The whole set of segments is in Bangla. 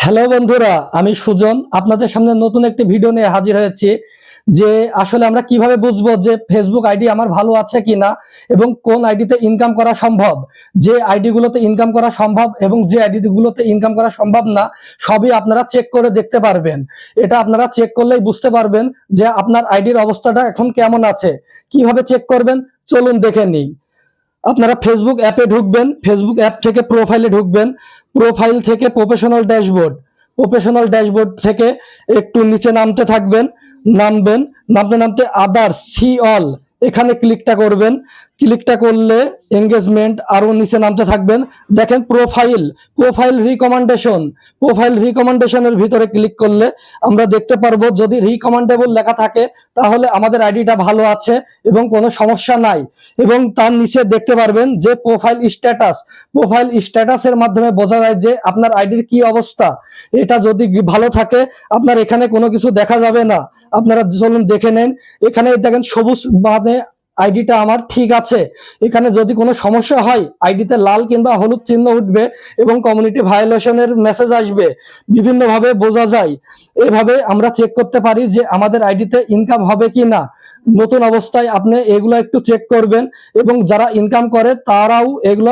হ্যালো বন্ধুরা, আমি সুজন আপনাদের সামনে নতুন একটি ভিডিও নিয়ে হাজির হয়েছি। যে আসলে আমরা কিভাবে বুঝবো যে ফেসবুক আইডি আমার ভালো আছে কিনা এবং কোন আইডিতে ইনকাম করা সম্ভব। যে আইডি গুলোতে ইনকাম করা সম্ভব এবং যে আইডি গুলোতে ইনকাম করা সম্ভব না, সবই আপনারা চেক করে দেখতে পারবেন। এটা আপনারা চেক করলেই বুঝতে পারবেন যে আপনার আইডির অবস্থাটা এখন কেমন আছে। কিভাবে চেক করবেন চলুন দেখে নিই। আপনারা ফেসবুক অ্যাপে ঢুকবেন, ফেসবুক অ্যাপ থেকে প্রোফাইলে ঢুকবেন, প্রোফাইল থেকে প্রফেশনাল ড্যাশবোর্ড থেকে একটু নিচে নামতে থাকবেন, নামতে নামতে আদার্স সি অল এখানে ক্লিকটা করবেন। ক্লিকটা করলে এঙ্গেজমেন্ট আরো নিচে নামতে থাকবেন। দেখেন প্রোফাইল রিকমেন্ডেশনের ভিতরে ক্লিক করলে আমরা দেখতে পারবো যদি রিকমেন্ডেবল লেখা থাকে তাহলে আমাদের আইডিটা ভালো আছে এবং কোনো সমস্যা নাই। এবং তার নিচে দেখতে পারবেন যে প্রোফাইল স্ট্যাটাসের মাধ্যমে বোঝা যায় যে আপনার আইডির কি অবস্থা। এটা যদি ভালো থাকে আপনার এখানে কোনো কিছু দেখা যাবে না। আপনারা চলুন দেখে নেন। এখানে দেখেন সবুজ মানে আইডিটা আমার ঠিক আছে। এখানে যদি কোনো সমস্যা হয় আইডিতে লাল কিংবা হলুদ চিহ্ন উঠবে এবং কমিউনিটি ভায়োলেশনের মেসেজ আসবে। বিভিন্নভাবে বোঝা যায়। এভাবে আমরা চেক করতে পারি যে আমাদের আইডিতে ইনকাম হবে কি না। নতুন অবস্থায় আপনি এগুলো একটু চেক করবেন এবং যারা ইনকাম করে তারাও এগুলো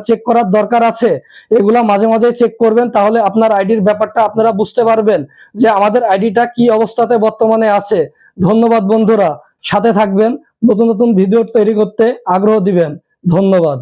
চেক করার দরকার আছে। এগুলো মাঝে মাঝে চেক করবেন, তাহলে আপনার আইডির ব্যাপারটা আপনারা বুঝতে পারবেন যে আমাদের আইডিটা কি অবস্থাতে বর্তমানে আছে। ধন্যবাদ বন্ধুরা, সাথে থাকবেন, নতুন নতুন ভিডিও তৈরি করতে আগ্রহ দিবেন। ধন্যবাদ।